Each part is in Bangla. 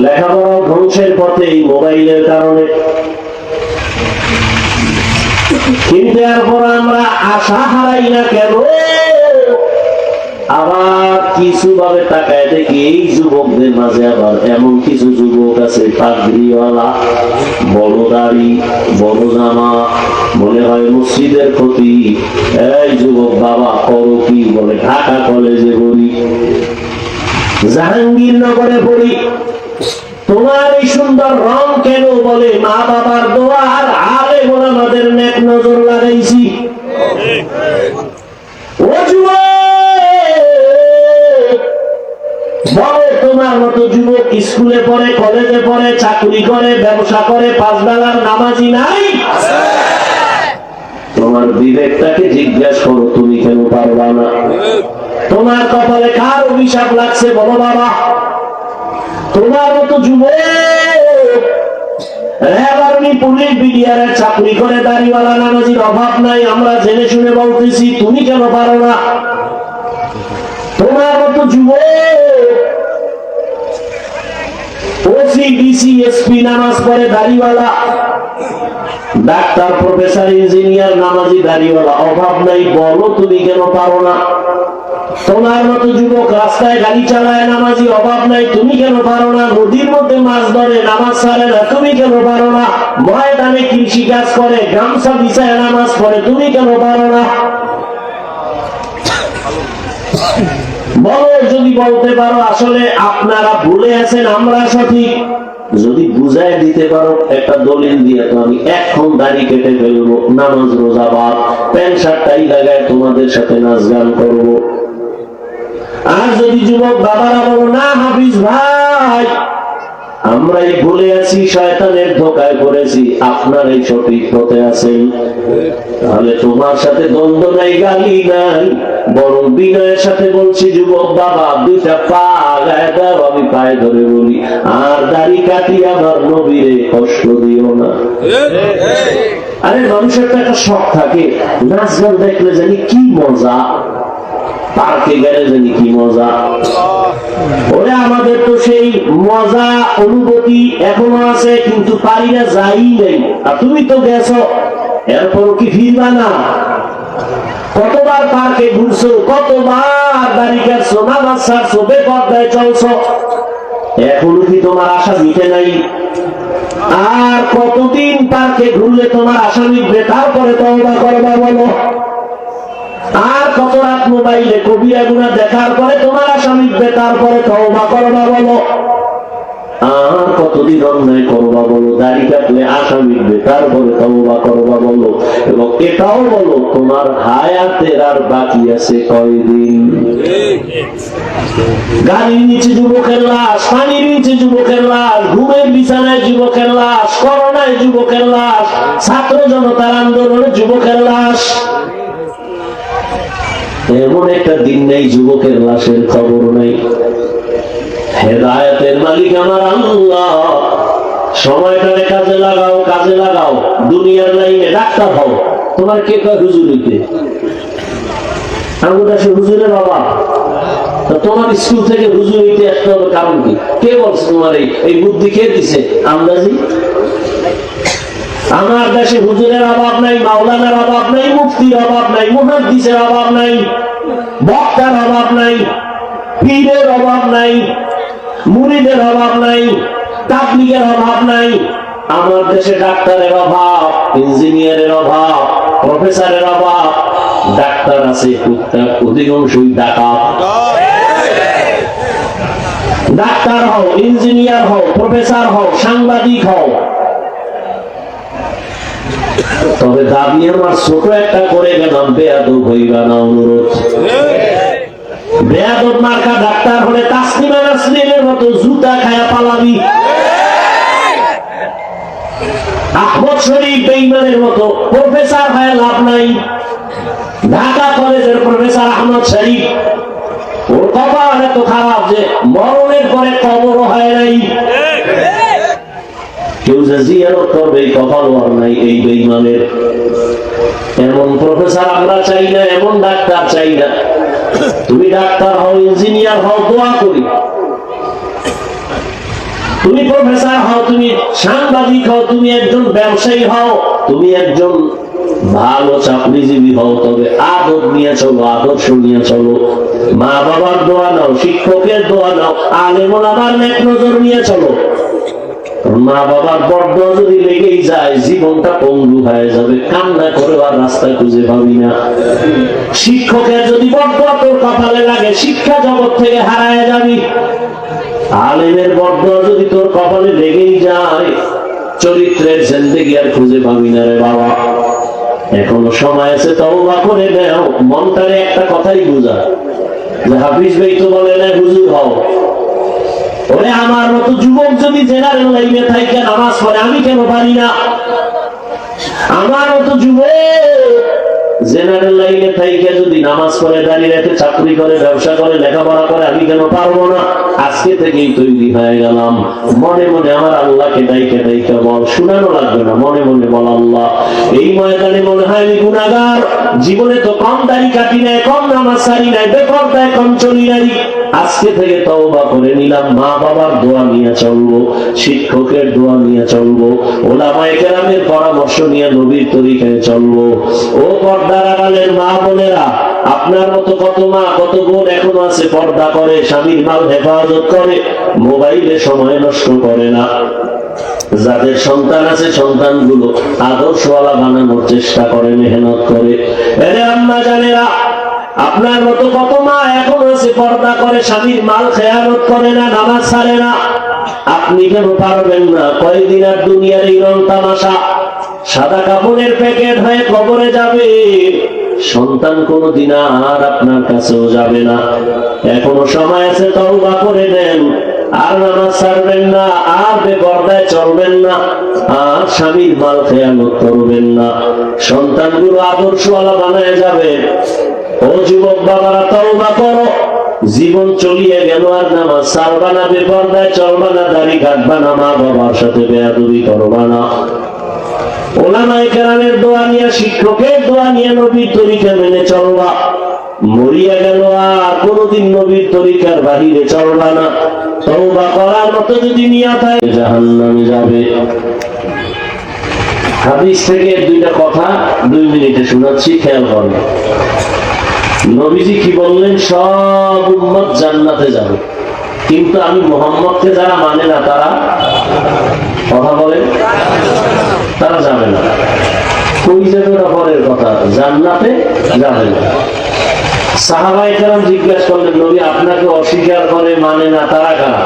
লেখাপড়া ধ্বংসের পথে এই মোবাইলের কারণে। কিন্তু এরপর আমরা আশা হারাই না কেন? আবার কিছু ভাবে তাকায় দেখি এই যুবকদের মাঝে আবার এমন কিছু যুবক আছে পাগড়িওয়ালা, বড় দাড়ি, বড় জামা, মনে হয় মসজিদের ক্ষতি। এই যুবক বাবা করো কি? বলে ঢাকা কলেজে পড়ি, জাহাঙ্গীরনগরে পড়ি। তোমার এই সুন্দর রং কেন? বলে মা বাবার দোয়া আর আলেম ওলামাদের নেক নজর লাগাইছি। ও যুবক, বলে তোমার মতো যুবক স্কুলে পড়ে, কলেজে পড়ে, চাকরি করে, ব্যবসা করে, পাঁচ বেলার নামাজি নাই? তোমার বিবেকটাকে জিজ্ঞাসা করো, তুমি কেন পারবা না? তোমার কপালে কার অভিশাপ লাগছে বলো বাবা? তোমার মতো যুবক রেলআর্মি, পুলিশ, বিডিআরের চাকরি করে দাড়িওয়ালা নামাজির অভাব নাই, আমরা জেনে শুনে বলতেছি, তুমি কেন পারো না? তোমার মতো যুবক ওসি, ডিসি, এসপি নামাজ পড়ে দাড়িওয়ালা, ডাক্তার, প্রফেসর, ইঞ্জিনিয়ার নামাজি দাড়িওয়ালা, অভাব নাই, বলো তুমি কেন পারো না? তোমার মতো যুবক রাস্তায় গাড়ি চালায় নামাজি, অভাব নাই, তুমি কেন পারো না? নদীর মধ্যে মাছ ধরে নামাজ ছাড়ে না, তুমি কেন পারো না? ময়দানে কৃষি কাজ করে, গামছা বিছায় নামাজ পড়ে, তুমি কেন পারো না? বলো, যদি বলতে পারো আসলে আপনারা ভুলে আছেন, আমরা সঠিক, যদি বুঝাই দিতে পারো একটা দলিল দিয়ে, তো আমি এখন দাড়ি কেটে ফেলবো, নামাজ রোজা বাদ, প্যান্ট শার্টটাই লাগায় তোমাদের সাথে নাচ গান করবো। আর যদি যুবক বাবারা বলো না হাফিজ ভাই আমরাই ভুলে আছি, শয়তানের ধোকায় পড়েছি, আপনারাই সঠিক পথে আছেন, তাহলে তোমার সাথে দ্বন্দ্ব নাই, গালি নাই, বরং বিনয়ের সাথে বলছি, যুবক বাবা দুইটা পা গায়ে দাও, আমি পায়ে ধরে বলি, আর দাড়ি কাটি আমার নবীরে কষ্ট দিও না। আরে মানুষের তো একটা শখ থাকে, নাচ গান দেখলে জানি কি মজা, পার্কে গেলে জানি কি মজা। ওরে আমাদের তো সেই মজা অনুভূতি এখনো আছে, কিন্তু পারি না, যাই নেই। আর তুমি তো গেছো, এরপর কি ফিরবা না? কতবার পার্কে ঘুরছো, কতবার দাড়ি কাটছো, নামাজ ছাড়ছো, বেপরদায় চলছো, এখনো কি তোমার আশা মিটে নাই? আর কতদিন পার্কে ঘুরলে তোমার আশা মিটবে? তারপরে তওবা করবা বলো। আর কত রাত মোবাইলে কবিরা গুনাহ দেখার পরে তোমার আশা মিটবে? তারপরে তওবা করবা বলো। আর কতদিন অন্যায় করবা বলো? দাড়ি কাটলে আশা মিটবে, তারপরে তওবা করবা বলো। এবং এটাও বলো, তোমার হায়াতের আর বাকি আছে কয়দিন? গাড়ির নিচে যুবকের লাশ, পানির নিচে যুবকের লাশ, ঘুমের বিছানায় যুবকের লাশ, করোনায় যুবকের লাশ, ছাত্র জনতার আন্দোলনে যুবকের লাশ। এমন একটা দিন নেই যুবকের লাশের খবর নেই। হেদায়েতের মালিক আমার আল্লাহ। সময়টারে কাজে লাগাও, কাজে লাগাও। দুনিয়ার লাইনে ডাক্তার হও। তোমার কে কয় হুজুর হইতে? আমার কাছে হুজুরের অভাব। তোমার স্কুল থেকে হুজুর হইতে আসতে হবে, কারণ কি? কে বলছে তোমার এই বুদ্ধি? কে দিছে আন্দাজি? আমার দেশে হুজুরের অভাব নাই, মাওলানার অভাব নাই, মুফতির অভাব নাই, মুহাদ্দিসের অভাব নাই, বক্তার অভাব নাই, পীরের অভাব নাই, মুরিদের অভাব নাই, তাবলীগের অভাব নাই। আমার দেশে ডাক্তারের অভাব, ইঞ্জিনিয়ারের অভাব, প্রফেসরের অভাব। ডাক্তার আছে, অধিকাংশই ডাকাত। ডাক্তার হও, ইঞ্জিনিয়ার হও, প্রফেসর হও, সাংবাদিক হও, তবে দাবি আমার ছোট একটা করে গেলাম, বেয়াদব হইবা না, অনুরোধ। বেয়াদব মার্কা ডাক্তার হলে তাসলিমা নাসরিনের মতো জুতা খায়া পালাবি। আহমদ শরীফ বেঈমানের মতো প্রফেসর হয়ে লাভ নাই। ঢাকা কলেজের প্রফেসর আহমদ শরীফ, ওর কপাল এত খারাপ যে মরণের পরে কবরও হয় নাই। কেউ যে জিয়ারত করবে এই কপাল আর নাই এই বেঈমানের। এমন প্রফেসর আমরা চাই না, এমন ডাক্তার চাই না। তুমি ডাক্তার হও, ইঞ্জিনিয়ার হও, দোয়া করি। তুমি প্রফেসর হও, তুমি সাংবাদিক হও, তুমি একজন ব্যবসায়ী হও, তুমি একজন ভালো চাকরিজীবী হও, তবে আদব নিয়ে চলো, আদর্শ নিয়ে চলো। মা বাবার দোয়া নাও, শিক্ষকের দোয়া নাও, আলেম ওলামার নেক নজর নিয়ে চলো। মা বাবার বড়দোয়া যদি লেগেই যায়, জীবনটা পঙ্গু হয়ে যাবে, কান্না করে আর রাস্তায় খুঁজে পাবি না। শিক্ষকের যদি বড়দোয়া তোর কপালে লাগে, শিক্ষা জগৎ থেকে হারায় যাবি। আলেমের বড়দোয়া যদি তোর কপালে লেগেই যায়, চরিত্রের জিন্দেগি আর খুঁজে পাবি না রে বাবা। এখনো সময় আছে, তওবা করে নাও। মনটারে একটা কথাই বুঝা, যে হাফিজ ভাই তো বলে না হুজুর হও। ওরে আমার মতো যুবক যদি জেনারেল লাইনে থাকে নামাজ পড়ে, আমি কেন পারি না? আমার মতো যুবক জেনারেল লাইনে থেকে যদি নামাজ পড়ে, দাঁড়িয়ে রেখে চাকরি করে, ব্যবসা করে, লেখাপড়া করে, আমি কেন পারবো না? আজকে থেকেই তৈরি হয়ে গেলাম। মনে মনে আমার আল্লাহকে ডাইকে ডাইকে বল, শুনানো লাগবে না, মনে মনে বল, আল্লাহ এই ময়দানে মনে হয় আমি গুনাহগার, জীবনে তো কম দাড়ি কাটি নাই, কম নামাজ সারি নাই, বেপরদায় কম চলি নাই। আজকে থেকে তওবা করে নিলাম, মা বাবার দোয়া নিয়ে চলবো, শিক্ষকের দোয়া নিয়ে চলবো, ওলামায়ে কেরামের পরামর্শ নিয়ে নবীর তরিকায় চলবো। ও পর্দার আড়ালের মা বোনেরা, আপনার মতো কত মা কত বোন এখনো আছে, পর্দা করে, স্বামীর মাল হেফাজত করে, মোবাইলে সময় নষ্ট করে না। যাদের সন্তান আছে, সন্তানগুলো আদর্শওয়ালা বানানোর চেষ্টা করে, মেহনত করে। এরে আম্মা জানেরা, আপনার মতো কত মা এখন আছে, পর্দা করে, স্বামীর মাল খেয়ানত করে না, নামাজ ছাড়ে না। আপনি কেন পারবেন না? কয়দিন আর দুনিয়ার এই রং তামাশা, সাদা কাপড়ের প্যাকেট হয়ে কবরে যাবে, সন্তান কোনদিন আর আপনার কাছেও যাবে না। এখনো সময় আছে, তওবা করে নেন। আর নামাজ ছাড়বেন না, আর বেপরদায় চলবেন না, আর স্বামীর মাল খেয়ানত করবেন না। সন্তানগুলো আদর্শওয়ালা বানায় যাবে। ও যুবক বাবারা, তওবা করো। জীবন চলিয়ে গেল, আর নামাজ ছাড়বা না, বেপরদায় চলবা না, দাড়ি কাটবা না, মা বাবার সাথে বেয়াদবি করবা না। ওলামায়ে কেরামের দোয়া নিয়ে, শিক্ষকের দোয়া নিয়ে নবীর তরিকা মেনে চলবা। মরিয়া গেল, আর কোনদিন নবীর তরিকার বাহিরে চলবা না। তওবা করার মতো যদি নিয়ত হয়, জাহান্নামে যাবে। হাদিস থেকে দুইটা কথা 2 মিনিটে শোনাচ্ছি, খেয়াল করুন। নবীজি কি বললেন? সব উম্মত জান্নাতে যাবে, কিন্তু আমি মুহাম্মদকে যারা মানে না, তারা কথা বলেন, তারা যাবে না। কই যাবে? ওটা পরের কথা, জান্নাতে যাবে না। সাহাবায়ে কেরাম জিজ্ঞাসা করলেন, নবী আপনাকে অস্বীকার করে, মানে না, তারা কারা?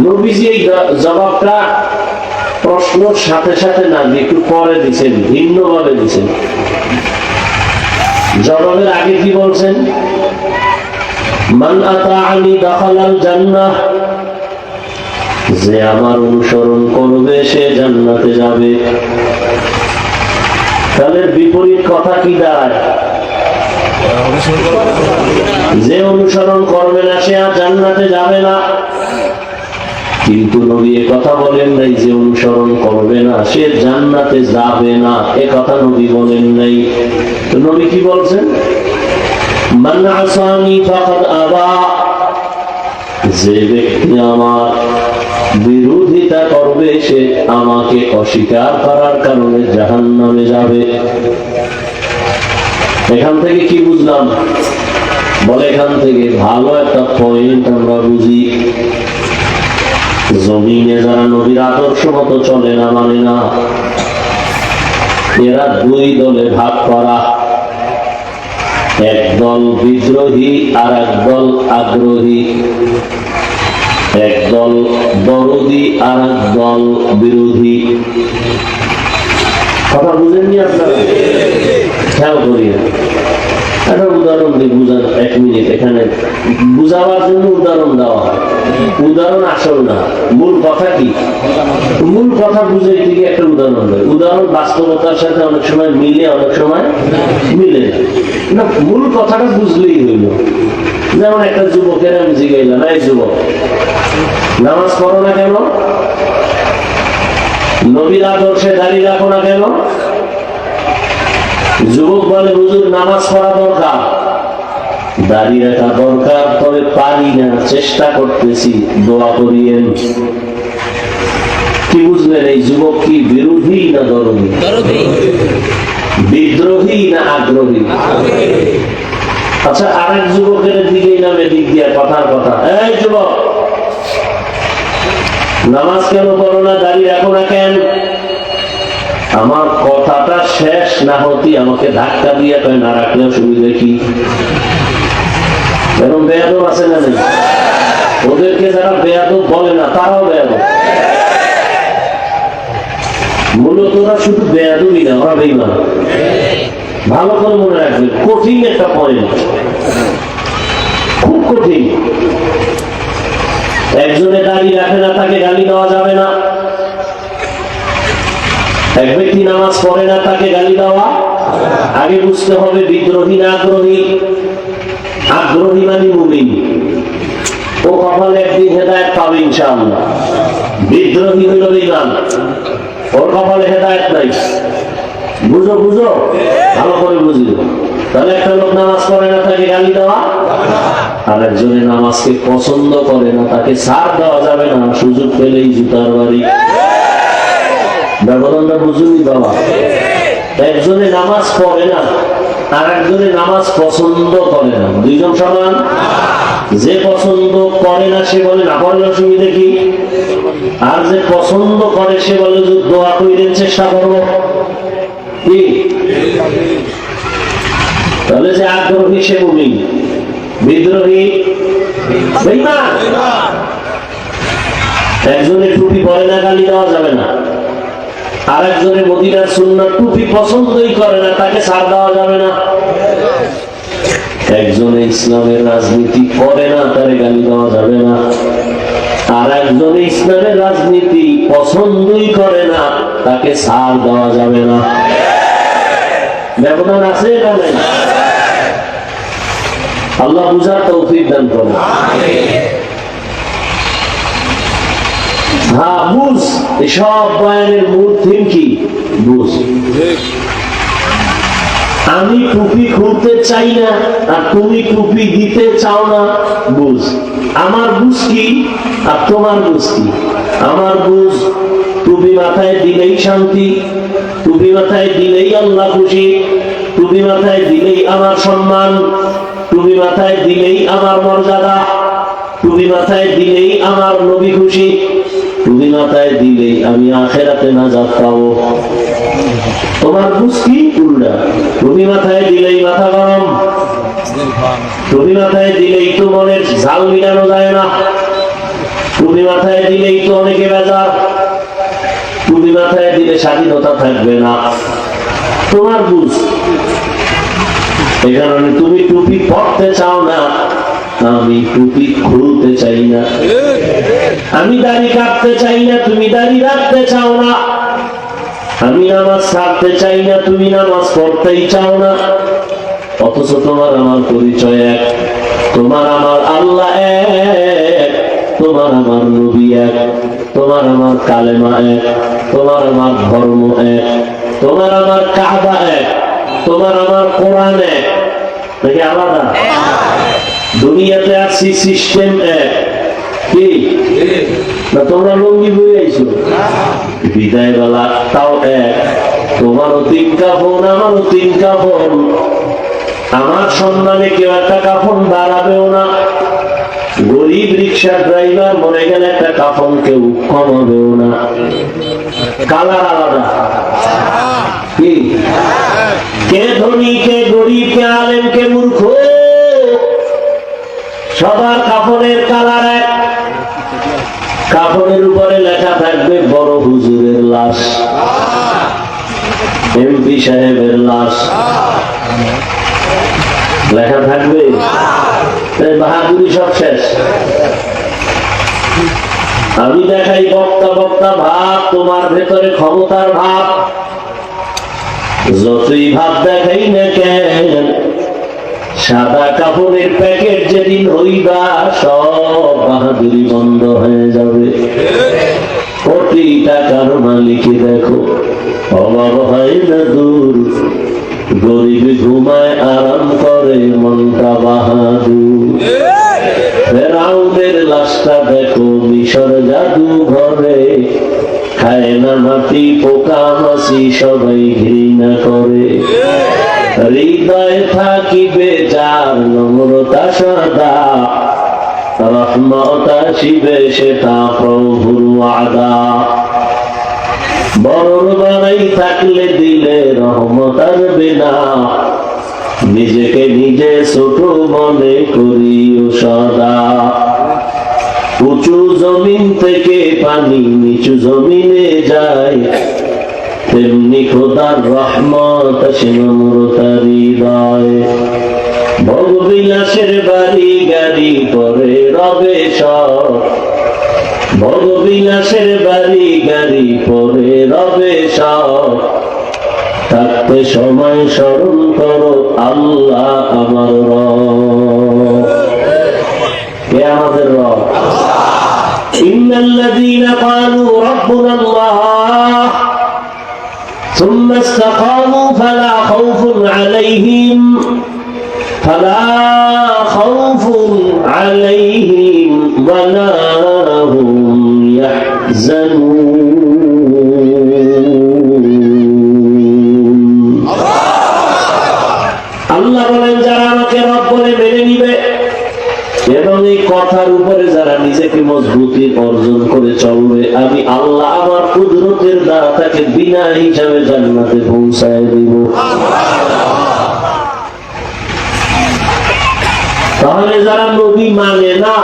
নবীজি এই জবাবটা প্রশ্নের সাথে সাথে না দিয়ে একটু পরে দিচ্ছেন, ভিন্ন ভাবে দিচ্ছেন। জবাবের আগে কি বলছেন? মান আতাআনি দাখালাল জান্নাহ, যে আমার অনুসরণ করবে সে জান্নাতে যাবে। তাহলে বিপরীত কথা কি দাঁড়ায়? যে অনুসরণ করবে না সে আর জান্নাতে যাবে না। কিন্তু নবী এ কথা বলেন নাই যে অনুসরণ করবে না সে জান্নাতে যাবে না, এ কথা নবী বলেন নাই। তো নবী কি বলছেন? মান আসানি ফাকাদ আবা, যে ব্যক্তি আমার বিরোধিতা করবে সে আমাকে অস্বীকার করার কারণে জাহান্নামে যাবে। এখান থেকে কি বুঝলাম? বলে এখান থেকে ভালো একটা পয়েন্ট আমরা বুঝি। জমিনে যারা নবীর আদর্শ মতো চলে না, মানে না, এরা 2 দলে ভাগ করা। একদল বিদ্রোহী আর একদল আগ্রহী, একদল দরদি আর একদল বিরোধী। কথা বুঝেননি আপনারা? খেয়াল করিয়ে একটা উদাহরণ দিয়ে বুঝান, 1 মিনিট। এখানে বুঝাবার জন্য উদাহরণ দেওয়া হয়, উদাহরণ আসল না, মূল কথা কি? মূল কথা বুঝে দিকে একটা উদাহরণ দেয়। উদাহরণ বাস্তবতার সাথে অনেক সময় মিলে, অনেক সময় মিলে না। মূল কথাটা বুঝলেই হইল। যেমন একটা যুবকের আমি জিজ্ঞাসা, এই যুবক নামাজ পড়ো না কেন? নবীর আদর্শে দাঁড়িয়ে রাখো না কেন? যুবক বলে, হুজুর নামাজ পড়া দরকার। দাড়ি রাখা দরকার, তবে পারি না, চেষ্টা করতেছি, দোয়া করিয়েন। কি বুঝলেন, এই যুবক কি বিরোধী না দরদী, বিদ্রোহী না আগ্রহী? আচ্ছা, আরেক যুবকের দিকেই নামে দিক দিয়া কথার কথা, এই যুবক নামাজ কেন পড়ো না, দাঁড়িয়ে রাখো না কেন? আমার কথাটা শেষ না হতে আমাকে ধাক্কা দিয়ে কয় না রাখলেও সুবিধা কি? এরকম বেয়াদব আছে না নেই? ওদেরকে যারা বেয়াদব বলে না তারাও বেয়াদব। মূলত ওরা শুধু বেয়াদবই না, ওরা বেঈমান। ভালো করে মনে রাখবেন, কঠিন একটা পয়েন্ট, খুব কঠিন। একজনে দাঁড়িয়ে রাখে না, তাকে গালি দেওয়া যাবে না। এক ব্যক্তি নামাজ পড়ে না, তাকে গালি দেওয়া। আগে বুঝতে হবে বিদ্রোহী না আগ্রহী। আগ্রহী মানে মুমিন, ও কপালে একদিন হেদায়েত পাবে ইনশাআল্লাহ। বিদ্রোহী হইল বেঈমান, ওর কপালে হেদায়েত নাই। বুঝো বুঝো, ভালো করে বুঝিও। তাহলে একটা লোক নামাজ পড়ে না, তাকে গালি দেওয়া। আর একজনে নামাজকে পছন্দ করে না, তাকে ছাড় দেওয়া যাবে না, সুযোগ পেলেই জুতার বাড়ি। ব্যবধানটা বুঝুনি বাবা? একজনে নামাজ পড়ে না, আর একজনে নামাজ পছন্দ করে না, দুইজন সমান? যে পছন্দ করে না সে বলে না পড়লে অসুবিধা কি, আর যে পছন্দ করে সে বলে যে দোয়া কইরেন, চেষ্টা করবো কি? তাহলে যে আগ্রহী সে মুমিন, বিদ্রোহী বেঈমান। একজনে টুপি পরে না, গালি দেওয়া যাবে না। আর একজনে মদিনার সুন্নাহ টুপি পছন্দই করে না, তাকে ছাড় দেওয়া যাবে না। একজনে ইসলামের রাজনীতি করে না, তারে গালি দেওয়া যাবে না। আর একজনে ইসলামের রাজনীতি পছন্দই করে না, তাকে ছাড় দেওয়া যাবে না। ব্যবধান আছে না নাই? আল্লাহ বুঝার তৌফিক দান করুন। হ্যাঁ, বুঝ। এসব বয়ানের মূল থিম কি? বুঝ। আমি টুপি খুলতে চাই না, আর তুমি টুপি দিতে চাও না, বুঝ। আমার বুঝ কি আর তোমার বুঝ কি? আমার বুঝ টুপি মাথায় দিলেই শান্তি, টুপি মাথায় দিলেই আল্লাহ খুশি, টুপি মাথায় দিলেই আমার সম্মান, টুপি মাথায় দিলেই আমার মর্যাদা, টুপি মাথায় দিলেই আমার নবী খুশি, টুপি মাথায় দিলেই আমি আখিরাতে নাজাত পাবো। তোমার বুঝ কি? উল্টা। টুপি মাথায় দিলেই মাথা গরম, টুপি মাথায় দিলেই তো মনের ঝাল মিলানো যায় না, টুপি মাথায় দিলেই তো অনেকে বেজার, টুপি মাথায় দিলে স্বাধীনতা থাকবে না। তোমার বুঝ। এই কারণে তুমি টুপি পরতে চাও না, আমি টুপি খুলতে চাই না। আমি দাড়ি কাটতে চাই না, তুমি দাড়ি রাখতে চাও না। আমি নামাজ ছাড়তে চাই না, তুমি নামাজ পড়তেই চাও না। অথচ তোমার আমার পরিচয় এক, তোমার আমার আল্লাহ এক, তোমার আমার নবী এক, তোমার আমার কালেমা এক, তোমার আমার ধর্ম এক, তোমার আমার কাবা এক, তোমার আমার কোরআন এক। নাকি আলাদা? দুনিয়াতে আসছি সিস্টেম এক, কি না? তোমরা লঙ্গি বই আইছো, বিদায় বেলা তাও এক। তোমারও 3 কাফন, আমারও 3 কাফন। আমার সম্মানে কেউ একটা কাফন বাড়াবেও না। গরিব রিক্সা ড্রাইভার মরে গেলে একটা কাফন কেউ কমাবেও না। কালার আলাদা, কি? কে ধনী, কে গরিব, কে আলেম, কে মূর্খ, সবার কাফনের কালার এক। কাফনের উপরে লেখা থাকবে বড় হুজুরের লাশ, এমপি সাহেবের লাশ লেখা থাকবে। বাহাদুরি সব শেষ। আমি দেখাই বক্তা বক্তা ভাব, তোমার ভেতরে ক্ষমতার ভাব। যতই ভাব দেখাই না কেন, সাদা কাপড়ের প্যাকেট যেদিন হইবা, সব বাহাদুরি বন্ধ হয়ে যাবে। কোটি টাকার মালিক দেখো, অভাব হয় না দূর, গরিব ঘুমায় আরাম করে মনটা বাহাদুর। ফেরাউনের লাশটা দেখো মিশর জাদু ঘরে, খায় না মাটি পোকা মাছি সবাই ঘৃণা করে। হৃদয় থাকিবে যার নম্রতা সদা, রহমত আসিবে সেটা প্রভুর ওয়াদা। বড় বাড়াই থাকলে দিলে রহমত আসবে না, নিজেকে নিজে ছোট মনে করিও সদা। উঁচু জমিন থেকে পানি নিচু জমিনে যায়, তেমনি খোদার রহমত আসে নম্রতার হৃদয়। ভোগবিলাসের বাড়ি গাড়ি পরে রবে সব, ভোগবিলাসের বাড়ি গাড়ি পরে রবে সব। থাকতে সময় স্মরণ করো আল্লাহ আমার রব। কে আমাদের রব? ইন্নাল্লাযীনা ক্বালু রাব্বুনাল্লাহ সুম্মা ইসতাকামু ফালা খাউফুন আলাইহিম ওয়ালা হুম ইয়াহজানুন। আল্লাহ বলেন, যারা আমাকে রব বলে মেনে নিবে এবং এই কথার উপরে যারা নিজেকে মজবুতি অর্জন করে চলবে, আমি আল্লাহ আমার কুদরতের দ্বারা তাকে বিনা হিসাবে জান্নাতে পৌঁছায় দিব। তাহলে যারা নবী মানে না,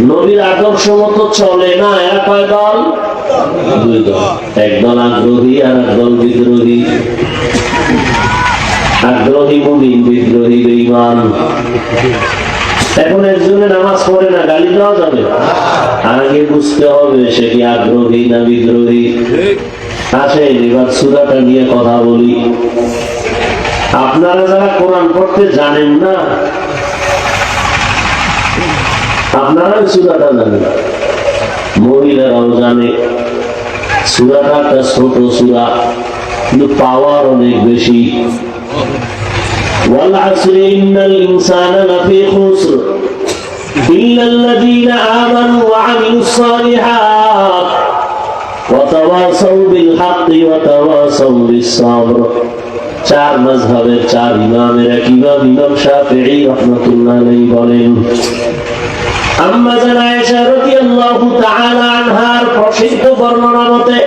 নবীর আদর্শ মতো চলে না, এরা কয় দল? দুই দল। একদল আগ্রহী আর একদল বিদ্রোহী। আগ্রহী মুমিন, বিদ্রোহী বেঈমান। এখন একজনে নামাজ পড়ে না, গালি দেওয়া যাবে? আগে বুঝতে হবে সে কি আগ্রহী না বিদ্রোহী। আসেন এবার সূরাটা নিয়ে কথা বলি। আপনারা যারা কোরআন পড়তে জানেন না, আপনারা সূরাটা জানেন, মহিলারাও জানে। সূরাটা একটা ছোট সূরা, কিন্তু পাওয়ার অনেক বেশি। والعصر إن الإنسان لفي خسر إلا الذين آمنوا وعملوا الصالحات وتواصوا بالحق وتواصوا بالصبر। চার মাযহাবের চার ইমামের এক ইমাম, ইমাম শাফিঈ রাহমাতুল্লাহ আলাইহি বলেন, আম্মা জান আয়েশা রাদিয়াল্লাহু তাআলা আনহার প্রসিদ্ধ বর্ণনা মতে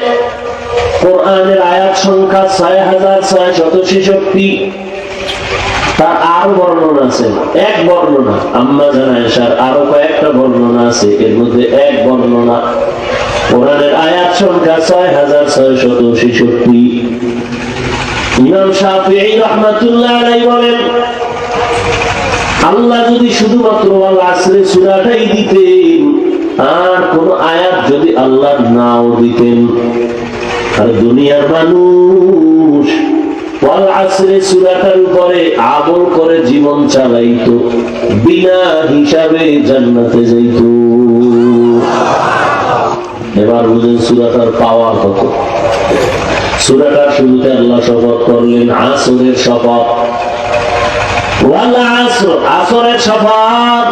কোরআনের আয়াত সংখ্যা ৬৬৬৬। তার আরো বর্ণনা আছে, এক বর্ণনা আম্মা জান আয়েশার আরো কয়েকটা বর্ণনা আছে, এর মধ্যে এক বর্ণনা কোরআনের আয়াত সংখ্যা ৬৬৬৬। ইমাম শাফিঈ রাহমাতুল্লাহ আলাইহি বলেন, আল্লাহ যদি শুধুমাত্র আল আসরে সূরাটাই দিতেন, আর কোন আয়াত যদি আল্লাহ নাও দিতেন, আর দুনিয়ার মানুষ ওয়াল আসরে সূরাটার উপরে আমল করে জীবন চালাইতো, বিনা হিসাবে জান্নাতে যাইতো। এবার বুঝেন সূরাটার পাওয়ার কত। সূরাটার শুরুতে আল্লাহ শপথ করলেন আসরের শপথ, ওয়াল আসর, আসরের শপথ।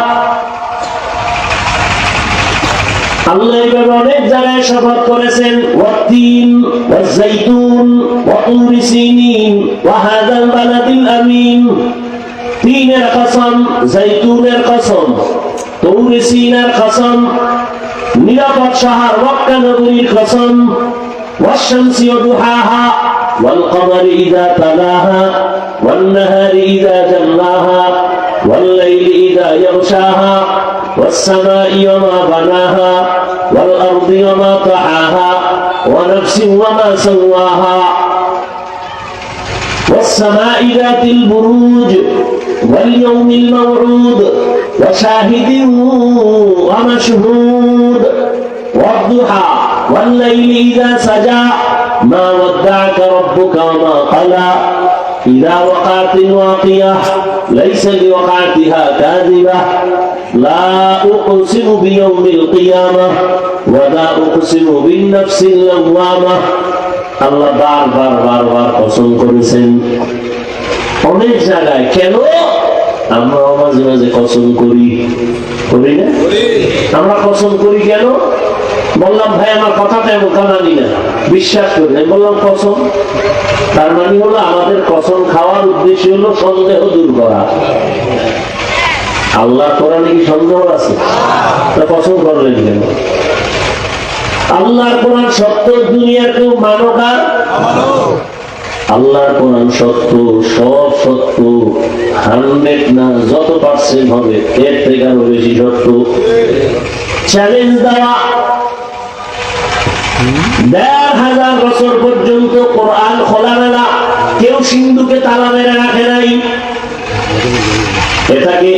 আল্লাহ এভাবে অনেক জায়গায় শপথ করেছেন, ওয়াত্তিন ওয়াজ্জাইতুন ওয়া তুরি সিনিন ওয়া হাযাল বালাদিল আমিন। তিনের কসম, জাইতুনের কসম, তুরি সিনার কসম, নিরাপদ শহর মক্কা নগরীর কসম, ওয়াশ-শামসি ওয়া দুহাহা ওয়াল কমারি ইযা তালাহা ওয়ান নাহারি ইযা জাল্লাহা ওয়াল লাইলি ইযা ইয়াগশাহা والسماء وما بناها والأرض وما طحاها ونفس وما سواها والسماء ذات البروج واليوم الموعود وشاهد ومشهود والضحى والليل إذا سجى ما ودعك ربك وما قلى إذا وقعت الواقية ليس لوقعتها كاذبة لا أقسم بيوم القيامة ولا أقسم بالنفس اللوامة আল্লাহ বারবার বারবার কসম করেছেন অনেক জায়গায়। কেন? আমরাও মাঝে মাঝে কসম করি না? আমরা কসম করি কেন? বললাম ভাই আমার কথাটা এমন মানি না, বিশ্বাস করি না, বললাম কসম। তার মানে হলো আমাদের কসম খাওয়ার উদ্দেশ্য হলো সন্দেহ দূর করা। আল্লাহ কোরআনে কি সন্দেহ আছে? তা কসম করলেন কেন? আল্লাহর কোরআন সত্য, দুনিয়ার কেউ মানো না। আল্লাহর কোরআন সত্য, সব সত্য, 100 না যত % হবে এর থেকে আরো বেশি সত্য। চ্যালেঞ্জ দেওয়া, 1500 বছর পর্যন্ত কোরআন খোলামেলা, কেউ সিন্ধুকে তালা মেরে রাখে নাই। এটাকে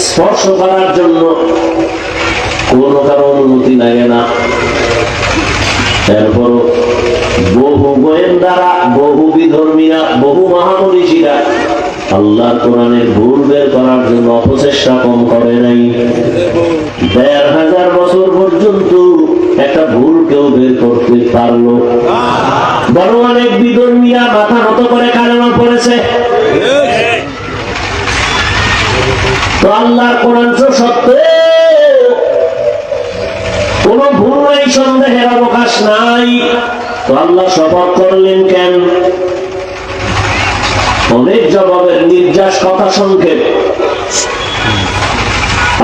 স্পর্শ করার জন্য কোন কারো অনুমতি লাগে না। এরপরও বহু গোয়েন্দারা, বহু বিধর্মীরা, বহু মহামনীষীরা আল্লাহর কোরআনের ভুল বের করার জন্য অপচেষ্টা কম করে নাই। 1500 বছর পর্যন্ত একটা ভুল কেউ বের করতে পারলো? বড় অনেক বিধর্মীরা মাথা নত করে কালেমা পড়েছে। তো আল্লাহর কোরআন তো সত্য, কোন ভুল নাই, সন্দেহের অবকাশ নাই। তো আল্লাহ শপথ করলেন কেন? অনেক জবাবের নির্যাস, কথা সংক্ষেপ।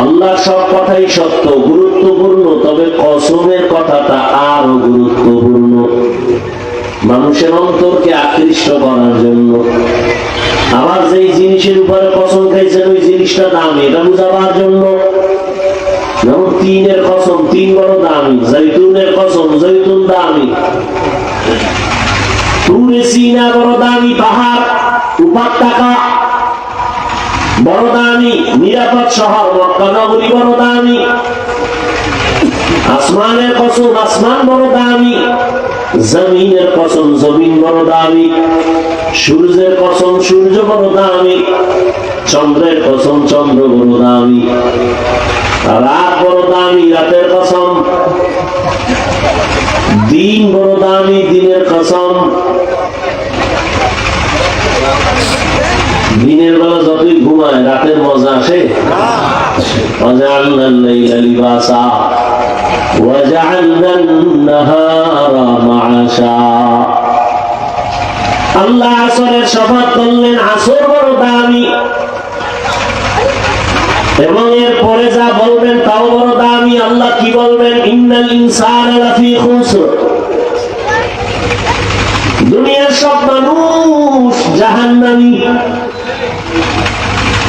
আল্লাহর সব কথাই সত্য, গুরুত্বপূর্ণ, তবে কসমের কথাটা আরো গুরুত্বপূর্ণ, মানুষের অন্তরকে আকৃষ্ট করার জন্য। আবার যেই জিনিসের উপরে কসম খাইছেন ওই জিনিসটা দামি, এটা বুঝাবার জন্য। যেমন 3-এর কসম, 3 বড় দামি। জৈতুনের কসম, জৈতুন দামি। তুরে সিনা বড় দামি, পাহাড় উপত্যকা বড় দামি। নিরাপদ শহর মক্কা নগরী বড় দামি। আসমানের কসম, আসমান বড় দামি। জমিনের কসম, জমিন বড় দামি। সূর্যের কসম, সূর্য বড় দামি। চন্দ্রের কসম, চন্দ্র বড় দামি। রাত বড় দামি, রাতের কসম। দিন বড় দামি, দিনের কসম। দিনের বেলা যতই ঘুমায় রাতের মজা আসে। ওয়াজআলনাল লাইলা লিবাসা ওয়াজআলনান নাহারা মাআশা। আল্লাহ আসরের শপথ করলেন, আসর বড় দামি, এবং এর পরে যা বলবেন তাও বড় দামি। আল্লাহ কি বলবেন? ইন্নাল ইনসানা লাফি খুসর। দুনিয়ার সব মানুষ জাহান্নামী।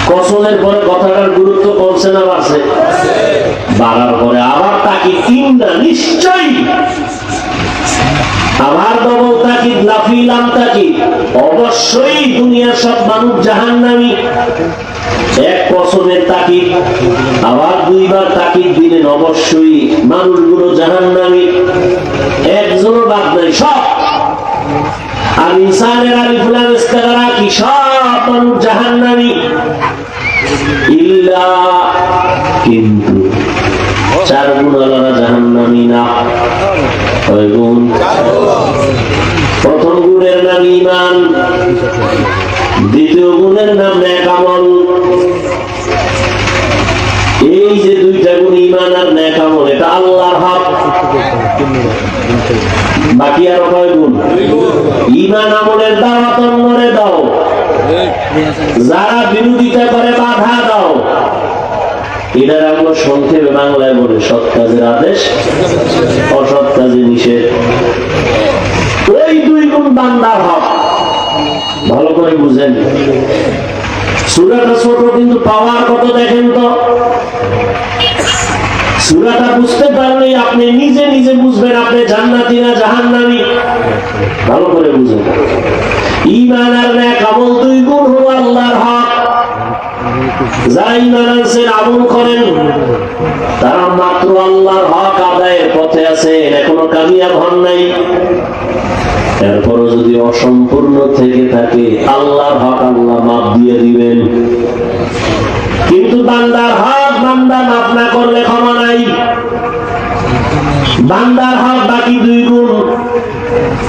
কসমের পরে কথাটার গুরুত্ব কমছে না বাড়ছে? বাড়ার পরে আবার তাকে 3 না, নিশ্চয়ই আবার ডবল তাকিদ, লাফিলাম তাকিদ, অবশ্যই দুনিয়ার সব মানুষ জাহান্নামী। এক কসমের তাকিদ, আবার 2 বার তাকিদ দিলেন, অবশ্যই মানুষগুলো জাহান্নামী, একজনও বাদ নাই, সব। আর ইনসানের আলিফ লাম ইস্তিগরা কি, সব মানুষ জাহান্নামী। ইল্লা, কিন্তু 4 গুণ আলাদা জাহান্নামী না। কয় গুণ? প্রথম গুণের নাম ঈমান, দ্বিতীয় গুণের নাম নেক আমল। এই যে 2টা গুণ, ঈমান আর নেক আমল, এটা আল্লাহর হক। বাকি আর কয় গুণ? ঈমান আমলের দাওয়াত অন্যরে দাও, যারা বিরোধিতা করে বাধা দাও। এটার আমরা সংক্ষেপে বাংলায় বলে সৎ কাজের আদেশ, অসৎ কাজে নিষেধ। ওই 2 গুণ বান্দার হক, ভালো করে বুঝেন। সূরাটা ছোট কিন্তু পাওয়ার কত দেখেন তো। সূরাটা বুঝতে পারলেই আপনি নিজে নিজে বুঝবেন আপনি জান্নাতি না জাহান্নামী। ভালো করে বুঝেন। ঈমান আর নেক আমল 2 গুণ হলো আল্লাহর হক। যারা ঈমান আনছেন, আমল করেন, তারা মাত্র আল্লাহর হক আদায়ের পথে আছেন, এখনো কামিয়াব হন নাই। এরপরও যদি অসম্পূর্ণ থেকে থাকে, আল্লাহর হক আল্লাহ মাফ দিয়ে দিবেন। কিন্তু বান্দার হক বান্দা মাফ না করলে ক্ষমা নাই। বান্দার হক বাকি 2 গুণ।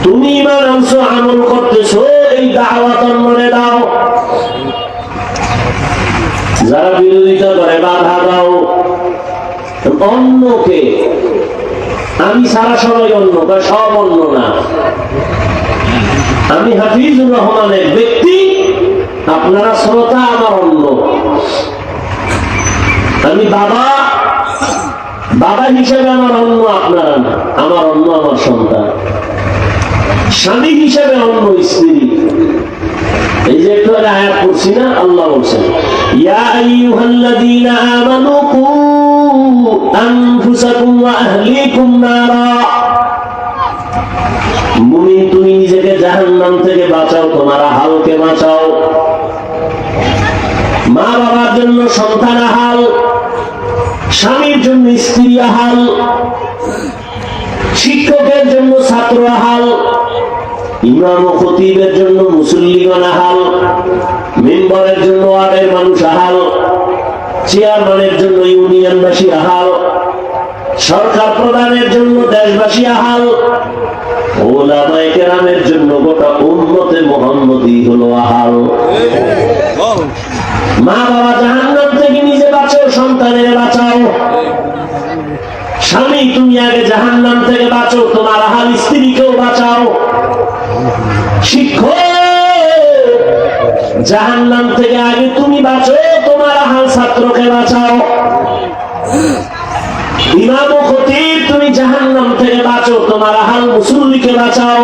তুমি ঈমান করছো, আমল করতেছো, এই দাওয়াত মনে দাও। যারা বিরোধিতা করে বাধা দাও। অন্যকে আমি সারা সবাই অন্য, বা সব অন্য না। আমি হাফিজুর রহমানের ব্যক্তি, আপনারা শ্রোতা, আমার অন্য। আমি বাবা হিসেবে আমার অন্য, আপনারা না। আমার অন্য আমার সন্তান। স্বামী হিসেবে অন্য স্ত্রী। এই যে একটু আগে আয়াত পড়ছি না, আল্লাহ বলছেন ইয়া আইয়ুহাল্লাযীনা আমানু কু আনফুসাকুম ওয়া আহলিকুম নারা। মুমিন, তুমি নিজেকে জাহান্নাম থেকে বাঁচাও, তোমার আহালকে বাঁচাও। মা বাবার জন্য সন্তান আহাল, স্বামীর জন্য স্ত্রী আহাল, শিক্ষকের জন্য ছাত্র আহাল, ইমাম ও খতিবের জন্য মুসল্লিগণ আহাল, মেম্বারের জন্য ওয়ার্ডের মানুষ আহাল, চেয়ারম্যানের জন্য ইউনিয়নবাসী আহাল, সরকার প্রধানের জন্য দেশবাসী আহাল, ওলামায়ে কেরামের জন্য গোটা উম্মতে মুহাম্মদী হলো আহাল। মা বাবা জাহান্নাম থেকে নিজে বাঁচাও, সন্তানের বাঁচাও। স্বামী, তুমি আগে জাহান্নাম থেকে বাঁচো, তোমার আহাল স্ত্রীকেও বাঁচাও। শিক্ষক, জাহান্নাম থেকে আগে তুমি বাঁচো, তোমার আহাল ছাত্রকে বাঁচাও। ইমাম ও খতিব, তুমি জাহান্নাম থেকে বাঁচো, তোমার আহাল মুসল্লিকে বাঁচাও।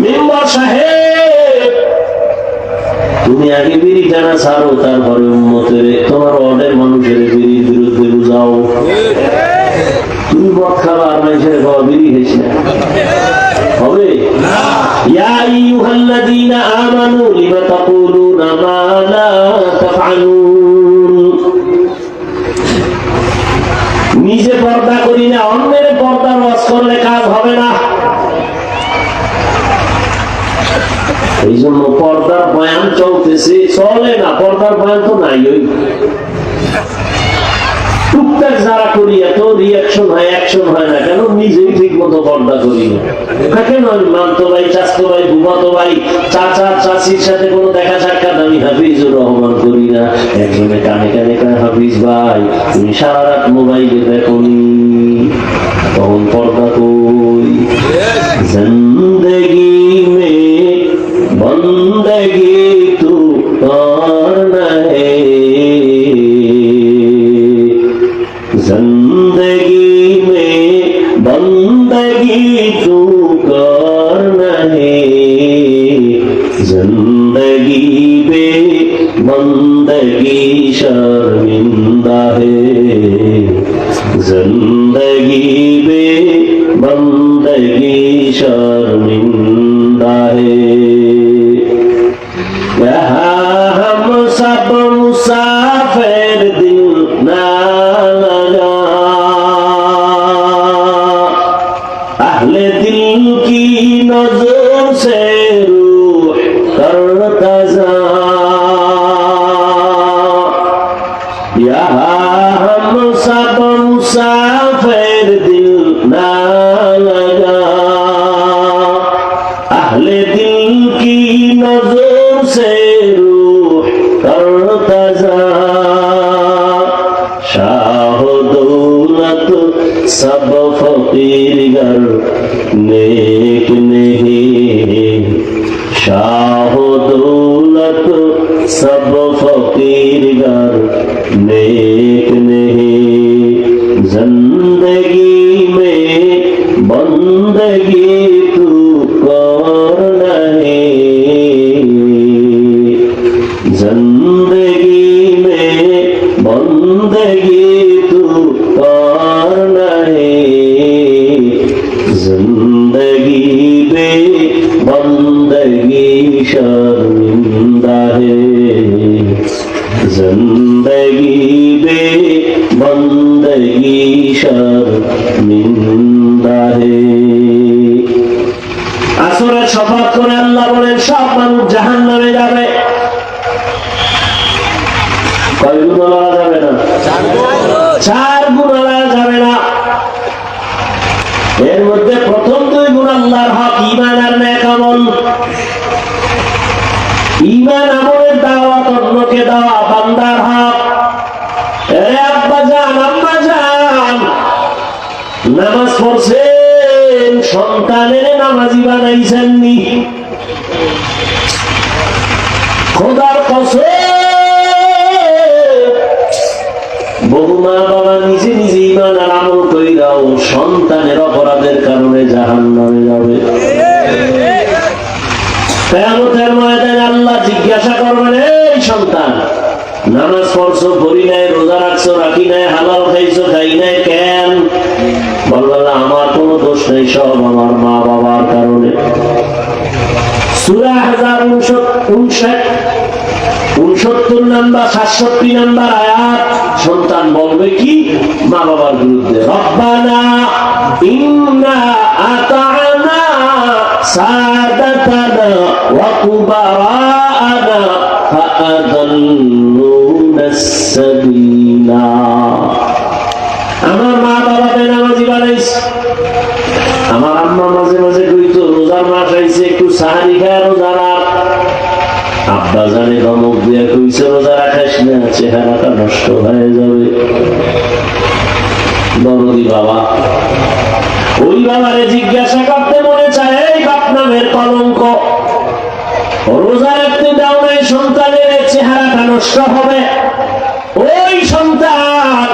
মেম্বার সাহেব, তুমি আগে বিড়ি টানা ছাড়ো, তারপরে উম্মতের, তোমার ওয়ার্ডের মানুষের বিড়ির বিরুদ্ধে বুঝাও। তুমি মদ খাবা আর মানুষের খাওয়া বিড়ি খাইস না, হবে না। ইয়া আইয়ুহাল্লাযীনা আমানু লিমা তাকুলুনা মা লা তাফআলুন। নিজে পর্দা করি না, অন্যের পর্দার ওয়াজ করলে কাজ হবে না। এই জন্য পর্দার বয়ান চলতেছে, চলে না। পর্দার বয়ান তো নাই, ওই টুকটাক যারা করি এত রিয়াকশন হয়, অ্যাকশন হয় না কেন? নিজেই ঠিক মতো পর্দা করি না। কেন? মামতো ভাই, চাচতো ভাই, বুবাতো ভাই, চাচা চাচির সাথে কোনো দেখা সাক্ষাৎ আমি হাফিজুর রহমান করি না। একজনে কানে কানে কানে, হাফিজ ভাই তুমি সারা রাত মোবাইলে দেখোনি, তখন পর্দা কই? জিন্দেগি মে বন্দেগি তু করনা হে, जिंदगी में बंदगी तू करना है, जिंदगी में बंदगी शर्मिंदा है, जिंदगी में बंदगी शर्मिंदा है। यहाँ हम सब मुसाफिर दिल ना लगा, अहले दिल की नजर से रूह करता जा। यहाँ हम सब मुसाफिर दिल ना लगा, अहले दिल की नजर से रूह करता जा। शाह दौलत सब फकीर गर नेक नहीं, शाह दौलत सब फकीर गर नेक नहीं, जिंदगी में बंदगी तू करना है, जिंदगी में बंदगी तू करना है, जिंदगी में बंदगी शर्मिंदा है, जिंदगी में बंदगी शर्मिंदा है। আসরের শপথ করে আল্লাহ বলেন সব মানুষ জাহান্নামে যাবে। কয় গুণ বলা যাবে না? 4 গুণ বলা যাবে না। এর মধ্যে প্রথম 2 গুণ আল্লাহর নামাজ পড়ছেন, সন্তানের নামাজি বানাইছেননি। খোদার কসম, বহু মা বাবা নিজে নিজে ইমান আর আমল কইরাও সন্তানের অপরাধের কারণে জাহান্নামে যাবে। কিয়ামতের ময়দানে আল্লাহ জিজ্ঞাসা করবেন, এই সন্তান, নামাজ পড়ছো পড়ি নাই, রোজা রাখছো রাখি নাই, হালাল খাইছো খাই নাই, কেন? বলবে আমার কোনো দোষ নেই, সব আমার মা বাবার কারণে। সূরা আহজাব 69 নাম্বার 67 নাম্বার আয়াত। সন্তান বলবে কি মা বাবার বিরুদ্ধে? রব্বানা ইন্না আতা'না সাদাতানা ওয়া কুবারা'না ফাআদাল্লুনা সাবিলা। আমার মা বাবাকে নামাজি বানাইছে। আমার আম্মা মাঝে মাঝে কইতো রোজার মাস আইছে, একটু সাহারি খায় রোজা রাখ। আব্বা জানে ধমক দিয়ে কইছে রোজা রাখাস না, চেহারাটা নষ্ট হয়ে যাবে। দরদি বাবা, ওই বাবারে জিজ্ঞাসা করতে মনে চায়, এই বাপ নামের কলঙ্ক, রোজা রাখতে দাও নাই, সন্তানের চেহারাটা নষ্ট হবে। ওই সন্তান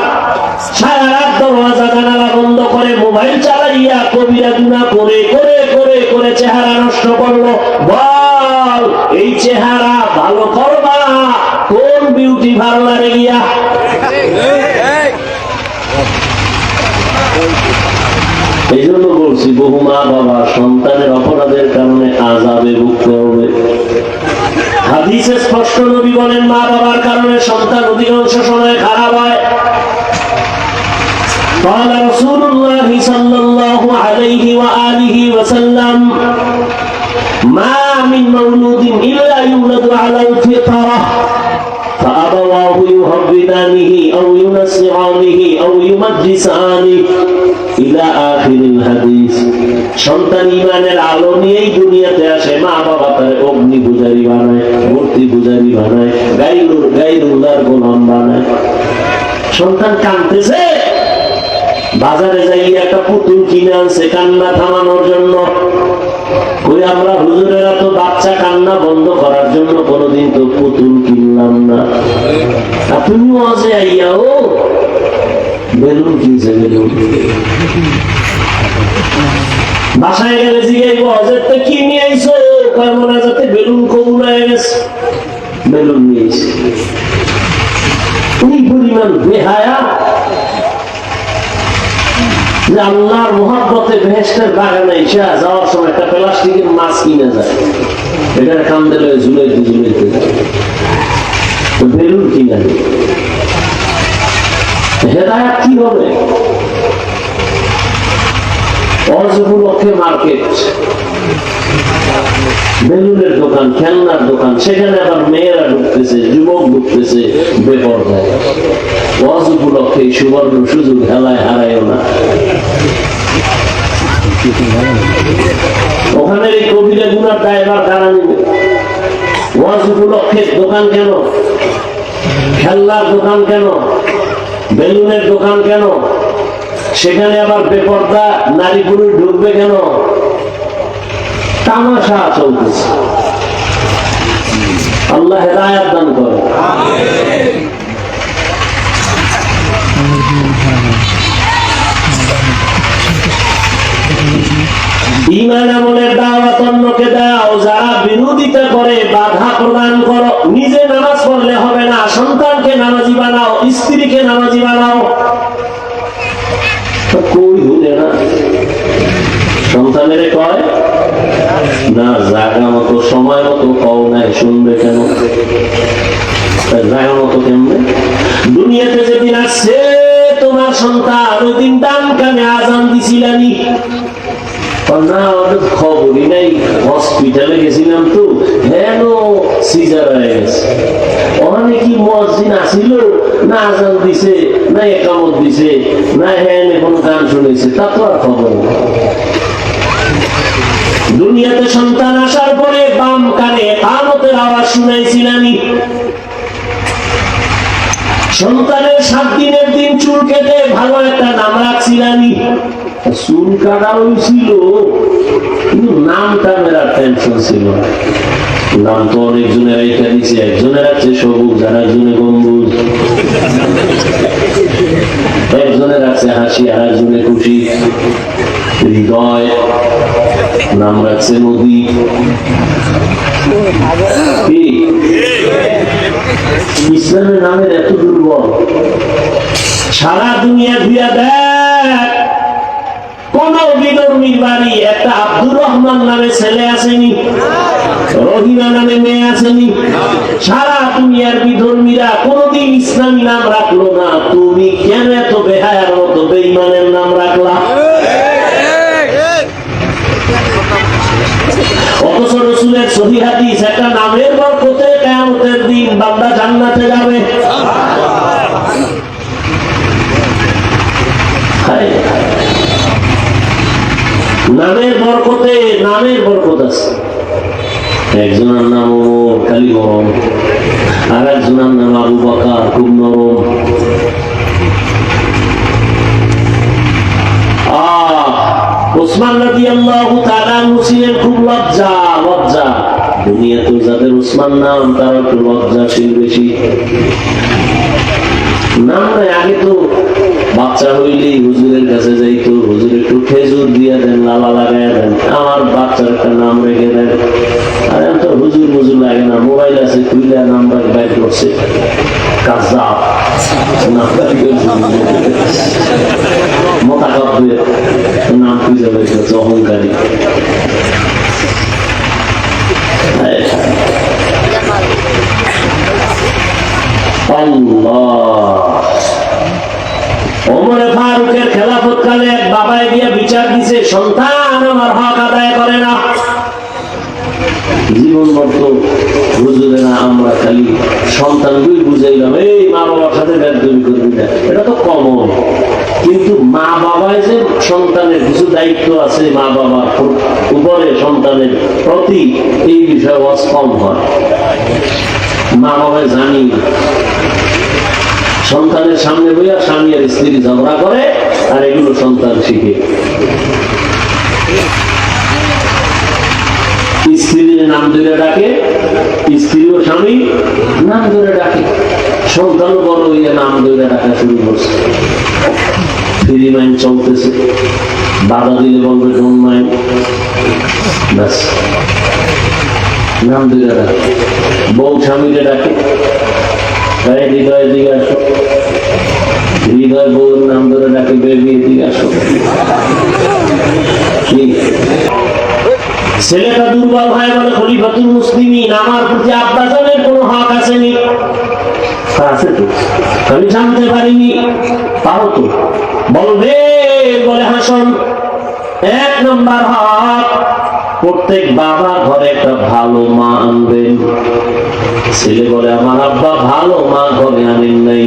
সারা রাত দরওয়াজা জানালা বন্ধ করে মোবাইল চালাইয়া কবিরা গুনাহ করে করে করে করে চেহারা নষ্ট করলো। বল, এই চেহারা ভালো করবা কোন বিউটি পার্লারে গিয়া? এই জন্য বলছি, বহু মা বাবা সন্তানের অপরাধের কারণে আযাবে ভুগতে হবে। হাদিসে স্পষ্ট নবী বলেন, মা বাবার কারণে সন্তান অধিকাংশ সময় খারাপ হয়। قال رسول الله صلى الله عليه وآله وسلم ما من مولود إلا يولد على الفطرة فأبواه يهودانه أو ينصرانه أو يمجسانه إلى آخر الحديث। সন্তান ঈমানের আলো নিয়েই দুনিয়াতে আসে, মা বাবা তার অগ্নি পূজারী বানায়, মূর্তি পূজারী বানায়, গায়রুল্লাহর গোলাম বানায়। সন্তান কাঁদতেছে, বাজারে যাই একটা পুতুল কিনে আনছে কান্না থামানোর জন্য। কই আমরা হুজুরেরা তো বাচ্চা কান্না বন্ধ করার জন্য কোনোদিন তো পুতুল কিনলাম না। তুমি ওয়াজে আইয়া ও বেলুন কিনছে, বেলুন। বাসায় গেলে জিগাইব হজের তো কি নিয়ে আইছো? মনে যাতে বেলুন কবুল হয়ে গেছে, বেলুন নিয়েছে। এই পরিমাণ বেহায়া যে আল্লাহর মুহাব্বতে বেহেশতের বাগানে এসে যাওয়ার সময় একটা প্লাস্টিকের মাছ কিনে যায়, এটার কান্দে লয়ে ঝুলাইতে ঝুলাইতে যায়, বেলুন কিনে। হেদায়েত কি হবে? অজগুলোকে মার্কেট, বেলুনের দোকান, খেলনার দোকান, সেখানে আবার মেয়েরা ঢুকতেছে, যুবক ঢুকতেছে বেপরদায়। ওয়াজ উপলক্ষে সুবর্ণ সুযোগ হেলায় হারাইও না। ওখানে এই কবিরা গুনার ড্রাইভার কারা নেবে? ওয়াজ উপলক্ষে দোকান কেন? খেলনার দোকান কেন? বেলুনের দোকান কেন? সেখানে আবার বেপরদা নারী পুরুষ ঢুকবে কেন? তামাশা চলতেছে। আল্লাহ হেদায়েত দান করে। ঈমান আমলের দাওয়াত অন্যকে দাও, যারা বিরোধিতা করে বাধা প্রদান করো। নিজে নামাজ পড়লে হবে না, সন্তানকে নামাজি বানাও, স্ত্রীকে নামাজি বানাও। কই হলে না, সন্তানের কয় না জায়গা মতো সময় মতো কও নাই, শুনবে কেন? জায়গা মতো কেমনে? দুনিয়াতে যেদিন আসছে তোমার সন্তান, ওই দিন ডান কানে আজান দিছিলানি? না, আমাদের খবরই নাই, হসপিটালে গেছিলাম তো, হেন সিজার হয়ে গেছে। ওখানে কি মুয়াজ্জিন আসিল না আজান দিছে না একামত দিছে না হেন এখন গান শুনেছে, তা তো আর খবর নেই। দুনিয়াতে সন্তান আসার পরে বাম কানে ইকামতের আওয়াজ শুনাইছিলানি? সন্তানের 7 দিনের দিন চুল কেটে ভালো একটা নাম রাখছিলানি? চুল কাটা হয়েছিল, কিন্তু নামটা মেরা টেনশন ছিল না। নাম তো অনেকজনের রেখা দিছে, একজনের আছে সবুজ, আর একজনে গম্বুজ, একজনের আছে হাসি, আর একজনে খুশি, হৃদয়, নাম রাখছে নদী। ইসলামের নামের এত দুর্বল। সারা দুনিয়া ঘুরিয়া দেখ, কোন বিধর্মীর বাড়ি একটা আব্দুর রহমান নামে ছেলে আসেনি, রহিমা নামে মেয়ে আসেনি। সারা দুনিয়ার বিধর্মীরা কোনদিন ইসলামী নাম রাখলো না, তুমি কেন এত বেহায়ার মতো বেঈমানের নাম রাখলা? অথচ রাসূলের সহিহ হাদিস, একটা নামের বরকতে কিয়ামতের দিন বান্দা জান্নাতে যাবে। নামের বরকতে, নামের বরকত আছে। একজনের নাম ওমর, খালি গরম, আর একজনের নাম আবু বকর, খুব নরম। ওসমান রাদিয়াল্লাহু তাআলা আনহু ছিলেন খুব লজ্জা। দুনিয়াতে যাদের ওসমান নাম, তারা একটু লজ্জাশীল বেশি। নাম নাই, আগে তো বাচ্চা হইলেই হুজুরের কাছে যাইতো, হুজুর একটু খেজুর দিয়ে দেন, লালা লাগাই দেন, আমার বাচ্চার একটা নাম রেখে দেন। আর এখন তো হুজুর মুজুর লাগে না, মোবাইল আছে, খুইলা নাম্বার বাইর করছে, কাজ্জাব মোতাকাব্বির নাম খুঁজে বের করছে, অহংকারী। ওমরে ফারুকের খেলাফত কালে এক বাবায় দিয়ে বিচার দিছে, সন্তান আমার হক আদায় করে না। জীবন মত বুঝলে না, আমরা খালি সন্তানগুলি বুঝাইলাম, এই মা বাবার সাথে বেদবি করবি না, এটা তো কমন। কিন্তু মা বাবায় যে সন্তানের কিছু দায়িত্ব আছে, মা বাবার উপরে সন্তানের প্রতি, এই বিষয়ে ওয়াজ কম হয়। মা বাবায় জানি সন্তানের সামনে বইয়া স্বামী আর স্ত্রী ঝগড়া করে, আর এগুলো সন্তান শিখে। স্ত্রীর নাম ধরে ডাকে, স্ত্রী ও স্বামী নাম ধরে ডাকে, সন্তান বড় হইয়া নাম ধরে ডাকা শুরু করছে। ফ্রি মাইন্ড চলতেছে, বাধা দিলে বলবে ডোন্ট মাইন্ড, ব্যাস নাম ধরে ডাকে। বউ স্বামীকে ডাকে, হৃদয়ের দিকে আসো, হৃদয় বউর নাম ধরে ডাকে, বেবি এদিকে আসো। ছেলেটা দুর্বল হয় বলে খলিফাতুল মুসলিমিন, আমার প্রতি আব্বাজানের কোনো হক আসেনি। আছে তো, আমি জানতে পারিনি, পারো তো বলবে, বলে হাসন। এক নম্বর হক, প্রত্যেক বাবা ঘরে একটা ভালো মা আনবেন। ছেলে বলে আমার আব্বা ভালো মা ঘরে আনেন নাই,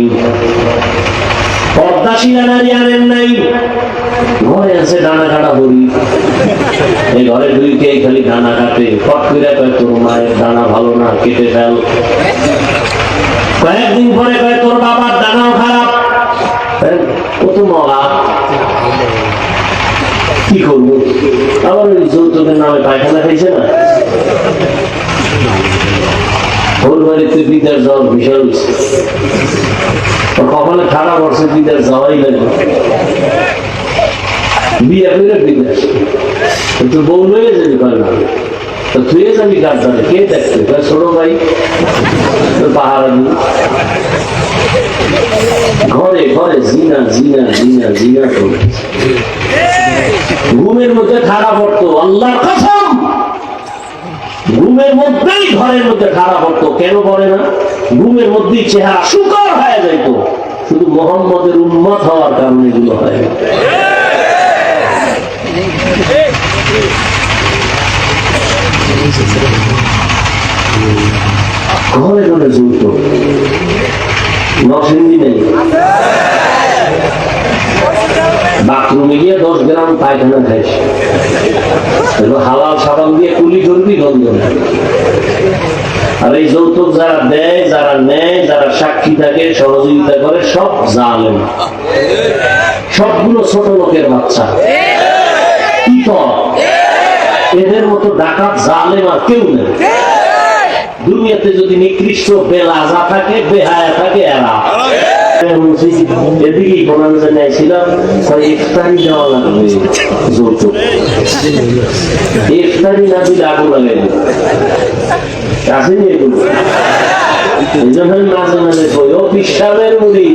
পর্দাশীলা নারী আনেন নাই, ঘরে আছে ডানা কাটা হরি, এই ঘরে ঢুকে খালি ডানা কাটে। ফট করে কয় তোর মায়ের ডানা ভালো না, কেটে ফেল। কয়েকদিন পরে কয় তোর বাবার ডানাও খারাপ, কত মগা, কি করবো? আবার ওই যৌতুকের নামে পায়খানা খাইছে না, ওর বাড়িতে বিদার যাওয়ার বিষয় হচ্ছে, কপালে খারাপ হচ্ছে, বিদার যাওয়াই লাগবে। বিয়ে করে বিদেশ তুই বউ লয়ে যাবি, পারবে তো তুই যাবি কার জানে, কে দেখবে? ছোট ভাই পাহাড় ঘরে ঘরে জিনা জিনা জিনা জিনা করে ঘুমের মধ্যে খারাপ পড়তো। আল্লাহর কসম, ঘুমের মধ্যেই ঘরের মধ্যে খারাপ পড়তো। কেন করে না? ঘুমের মধ্যেই চেহারা শুকর হয়ে যাইত। শুধু মোহাম্মদের উম্মত হওয়ার কারণে এগুলো হয়। ঘরে ঘরে জুত নরসিংদী নেই, বাথরুমে গিয়ে 10 গ্রাম পায়খানা খাইস, হালাল সাবান দিয়ে কুলি করবি, গন্ধ নেই। আর এই যৌতুক যারা দেয়, যারা নেয়, যারা সাক্ষী থাকে, সহযোগিতা করে, সব জালেম, সবগুলো ছোট লোকের বাচ্চা। কি কর, এদের মতো ডাকাত জালেম আর কেউ নেই দুনিয়াতে। যদি নিকৃষ্ট বেলাজা থাকে, বেহায়া থাকে, এরা। এদিকেই কোরআন জানিয়েছিলাম, ইফতারি দেওয়া লাগবে, যৌতুক। ইফতারি না দিলে আগুন লাগাইবে, আসেনি এগুলো। এই জন্য মাঝে মাঝে কই, ও বিশ্বাসের মুড়ি,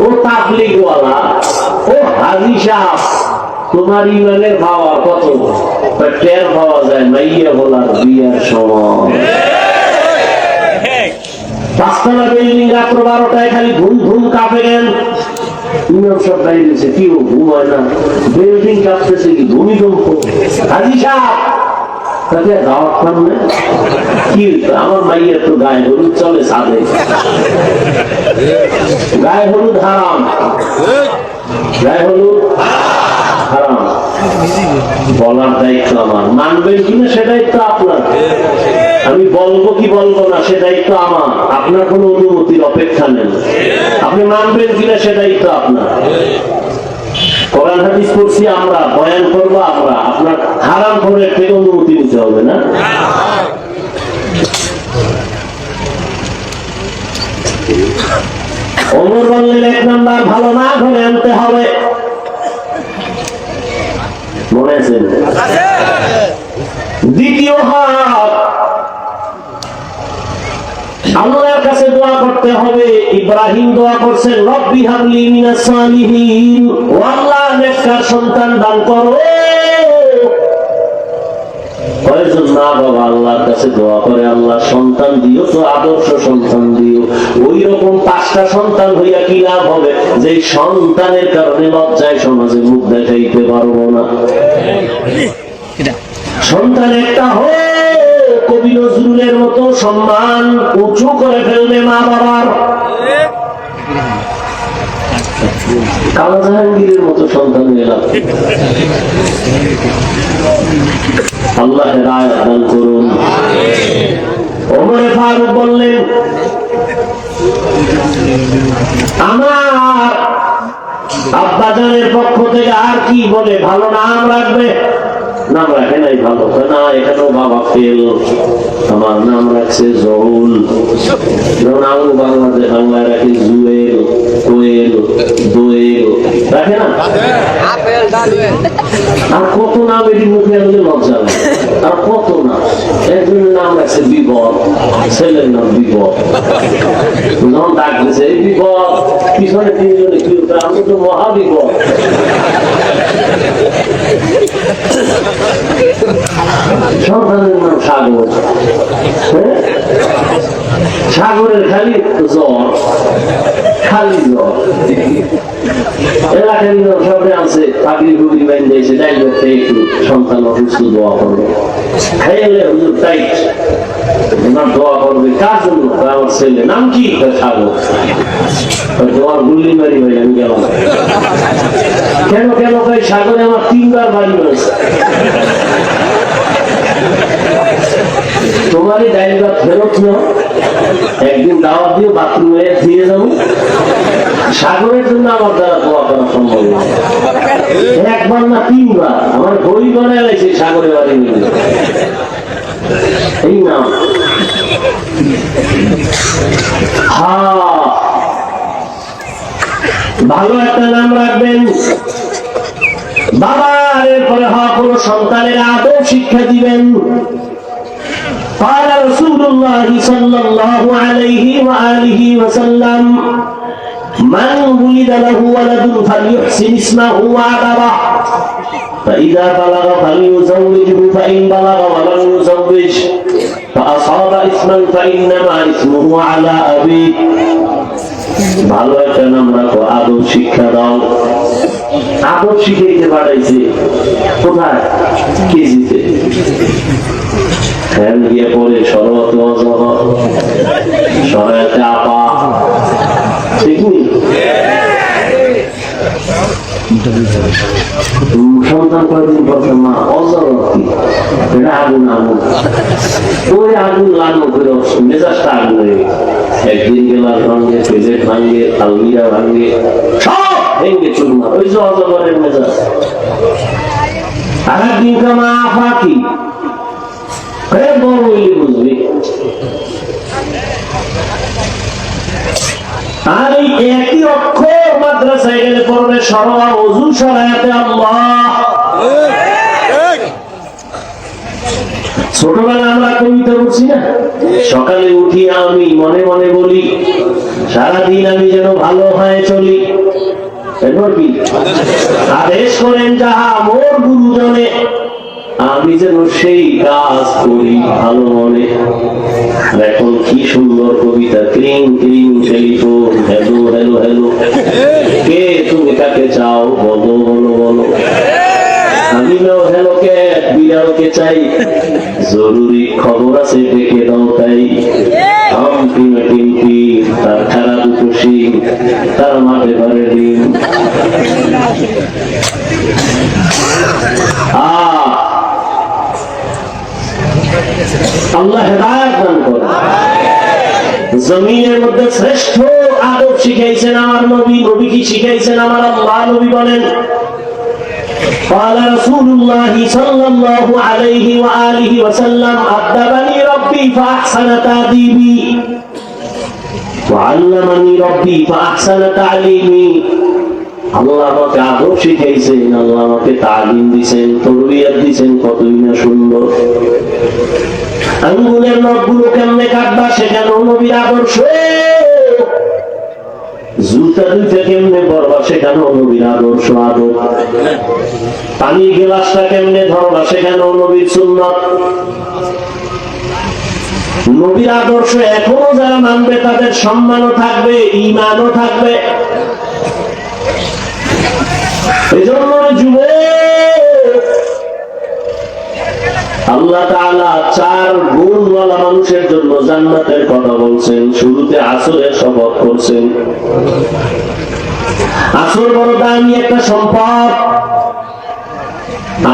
ও তাবলিগওয়ালা, ও হাজি সাহেব, তোমার ইমানের পাওয়া কত টের পাওয়া যায় মাইয়া বলার বিয়ার সময়। পাঁচতলা বিল্ডিং রাত্র 12টায় খালি ঘুম ঘুম কাঁপে গেল। ইমাম সব দাঁড়িয়েছে, কি ঘুমায় না, বিল্ডিং কাঁপতেছে, কি ভূমিকম্প। হাজি সাহেব, তাকে দাওয়াত পান না? কি আমার মাইয়ের তো গায়ে হলুদ চলে ছাদে। গায়ে হলুদ হারাম, গায়ে হলুদ হারাম। বলার দায়িত্ব আমার, মানবেন কিনা সে দায়িত্ব আপনার। আমি বলবো কি বলবো না সে দায়িত্ব আমার, আপনার কোনো অনুমতির অপেক্ষা নেই। আপনি মানবেন কিনা সে দায়িত্ব আপনার। কোরআন হাদিস পড়ছি আমরা, বয়ান করবো আমরা, আপনার হারাম করে থেকে অনুমতি নিতে হবে না। ওমর বললেন, 1 নাম্বার ভালো না ঘরে আনতে হবে। মনে আছে? দ্বিতীয় হাত, আল্লাহর কাছে দোয়া করতে হবে। ইব্রাহিম দোয়া করছেন, রব্বি হাবলি মিনাস সালিহিন, ও আল্লাহ নেককার সন্তান দান করো। কয়েকজন মা বাবা আল্লাহর কাছে দোয়া করে, আল্লাহ সন্তান দিও তো, আদর্শ সন্তান দিও। ওই রকম 5টা সন্তান হইয়া কি লাভ হবে, যে সন্তানের কারণে লজ্জায় সমাজে মুখ দেখাইতে পারবো না। সন্তান একটা হোক, কবি নজরুলের মতো সম্মান উঁচু করে ফেলবে মা বাবার। কালা জাহাঙ্গীরের মতো সন্তান এলাম। আল্লাহ রায় দান করুন। ওমর ফারুক বললেন, আমার আব্বাজানের পক্ষ থেকে আর কি বলে ভালো নাম রাখবে? নাম রাখে নাই ভালো না, এখানেও বাবা ফেল, আমার নাম রাখছে জহুল। যেমন আলু বাংলায় রাখে জুয়েল, কোয়েল, দোয়েল, রাখে না? আর কত নাম এটি মুখে আনলে লজ্জা লাগে। আর কত নাম, একজনের নাম রাখছে বিপদ, ছেলের নাম বিপদ। যখন ডাক দিয়েছে এই বিপদ, পিছনে 3 জনে কি আমি তো মহা বিপদ। সন্তানের নাম সাগর, সাগরের খালি জ্বর, খালি জ্বর। এলাকার সবে আছে, পাগড়ি গুগড়ি বাইন দিয়েছে, ডাইভারটা একটু সন্তান অসুস্থ দোয়া করবে, খাইলে হুজুর টাইট দোয়া করবে। কার জন্য? আমার ছেলে। নাম কি? সাগর। তোমার গুল্লি মারি ভাই, আমি গেলাম। কেন কেন ভাই? সাগরে আমার 3 বার বাড়ি হয়েছে। তোমারই ডাইভার ফেরত নাও, একদিন দাওয়াত দিয়ে বাথরুমে দিয়ে যাবো। সাগরের জন্য আমার দ্বারা দোয়া করা সম্ভব না। 1 বার না 3 বার আমার বই বানায় লাগছে সাগরে বাড়ি নিয়ে। এই নাম ভালো একটা নাম রাখবেন। বাবার এরপরে কোন সন্তানের আদব শিক্ষা দিবেন। قال رسول الله صلى الله عليه وآله وسلم من ولد له ولد فليحسن اسمه وأدبه فإذا بلغ فليزوجه فإن بلغ ولم يزوج فأصاب اسما فإنما اسمه على أبيه। ভালো একটা নাম রাখো, আদব শিক্ষা দাও। আদব শিখাইতে পাঠাইছে কোথায়? কেজিতে। ফ্যান গিয়ে পড়ে সরত সরাতে আপা, ঠিক নেই? সন্তান কয়েকদিন পর মা অজর কি এটা আগুন আগুন, ওই আগুন লাগানো করে মেজাজটা আগুন হয়ে গেছে। একদিন গেলার ভাঙ্গে, পেজের ভাঙ্গে, আলমিরা ভাঙ্গে, সব ভেঙে চুরমার। ওই যে অজগরের মেজাজ। আর একদিন কামা ফাঁকি বড় হইলে বুঝবি। আর এই একই অক্ষর মাদ্রাসায় গেলে পড়বে সরোয়া ওযু সরায়াতে আল্লাহ। ছোটবেলা আমরা কবিতা পড়ছি না, সকালে উঠি আমি মনে মনে বলি সারাদিন আমি যেন ভালো হয়ে চলি। এরপর কি আদেশ করেন যাহা মোর গুরুজনে, আমি যেন সেই কাজ করি ভালো মনে। এখন কি সুন্দর কবিতা, ক্রিং ক্রিং টেলিফোন, হ্যালো হ্যালো হ্যালো, কে তুমি কাকে চাও বলো বলো বলো। আমি নাও হ্যালো কে বিড়ালকে চাই, জরুরি খবর আছে ডেকে দাও তাই। হাম্পি টিম্পি তার খারাপ দুটো শিং, তার মাঠে পারে ডিম। আল্লাহ হেদায়েত দান করুন। জমিনের মধ্যে শ্রেষ্ঠ আদব শিখাইছেন আমার নবী। নবী কি শিখাইছেন আমার আল্লাহ? নবী বলেন قال رسول الله صلى الله عليه وآله وسلم أدبني ربي فأحسن تأديبي وعلمني ربي فأحسن تعليمي। আল্লাহ আমাকে আদব শিখাইছেন, আল্লাহ আমাকে তালিম দিয়েছেন, তরবিয়ত দিয়েছেন, কতই না সুন্দর। আঙ্গুলের নখগুলো কেমনে কাটবা সেখানেও নবীর আদর্শ। জুতা দুইটা কেমনে পরবা সেখানেও নবীর আদর্শ আদব। পানির গ্লাসটা কেমনে ধরবা সেখানেও নবীর সুন্নাত। নবীর আদর্শ এখনো যারা মানবে তাদের সম্মানও থাকবে, ঈমানও থাকবে। এজন্য যুবক, আল্লাহ তাআলা 4 গুণওয়ালা মানুষের জন্য জান্নাতের কথা বলছেন। শুরুতে আসরের শপথ করছেন। আসর বড় দামি একটা সম্পদ।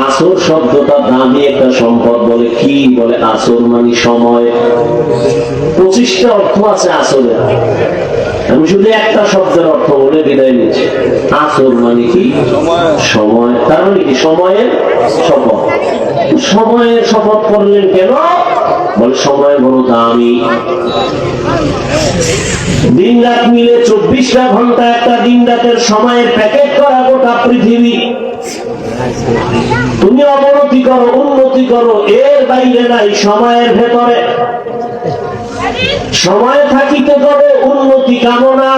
আসর শব্দটা দামি একটা সম্পদ বলে কি? বলে আসর মানে সময়। 25টা অর্থ আছে আসরে। আমি শুধু একটা শব্দের অর্থ বলে বিদায় নিচ্ছি। আসর মানে কি? সময়। তার মানে কি? সময়ের শপথ। সময়ের শপথ করলেন কেন? বলে সময় বড় দামি। দিন রাত মিলে 24টা ঘন্টা একটা দিন রাতের সময়ের প্যাকেট করা গোটা পৃথিবী। তুমি অবনতি করো উন্নতি করো, এর বাইরে নাই, সময়ের ভেতরে। সময় থাকিতে হবে উন্নতি কামনা,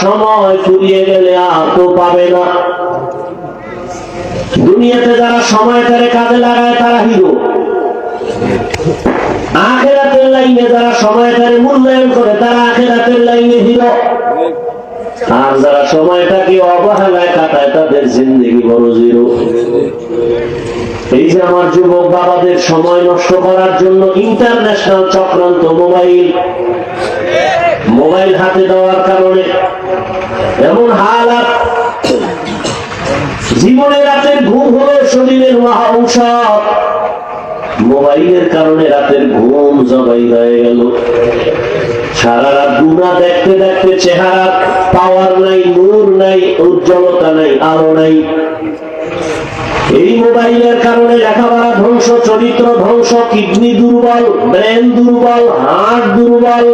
সময় ফুরিয়ে গেলে আর তো পাবে না। দুনিয়াতে যারা সময়টারে কাজে লাগায় তারা হিরো। আখিরাতের লাইনে যারা সময়টারে মূল্যায়ন করে তারা আখিরাতের লাইনে হিরো। আর যারা সময়টাকে অবহেলায় কাটায় তাদের জিন্দেগি বড় জিরো। এই যে আমার যুবক বাবাদের সময় নষ্ট করার জন্য ইন্টারন্যাশনাল চক্রান্ত, মোবাইল হাতে দেওয়ার কারণে এমন হালাত। জীবনে রাতের ঘুম হলো শরীরের মহা ঔষধ। মোবাইলের কারণে রাতের ঘুম জবাই হয়ে গেল। সারা রাত গুনাহ দেখতে দেখতে চেহারা পাওয়ার নাই, নূর নাই, উজ্জ্বলতা নাই, আলো নাই। এই মোবাইলের কারণে লেখাপড়া ধ্বংস, চরিত্র ধ্বংস, কিডনি দুর্বল, ব্রেন দুর্বল, হার্ট দুর্বল।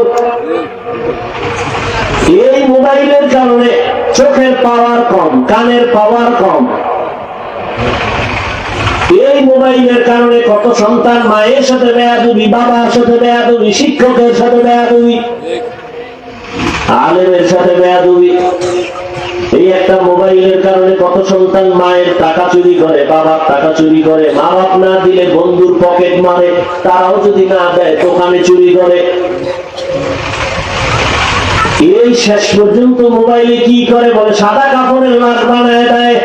এই মোবাইলের কারণে চোখের পাওয়ার কম, কানের পাওয়ার কম। এই মোবাইলের কারণে কত সন্তান মায়ের সাথে বেয়াদবি, বাবার সাথে বেয়াদবি, শিক্ষকের সাথে বেয়াদবি, আলেমের সাথে বেয়াদবি। এই একটা মোবাইলের কারণে কত সন্তান মায়ের টাকা চুরি করে, বাবার টাকা চুরি করে, মা বাপ না দিলে বন্ধুর পকেট মারে, তারাও যদি না দেয় দোকানে চুরি করে। এই শেষ পর্যন্ত মোবাইলে কি করে? বলে সাদা কাপড়ের লাশ বানায় দেয়।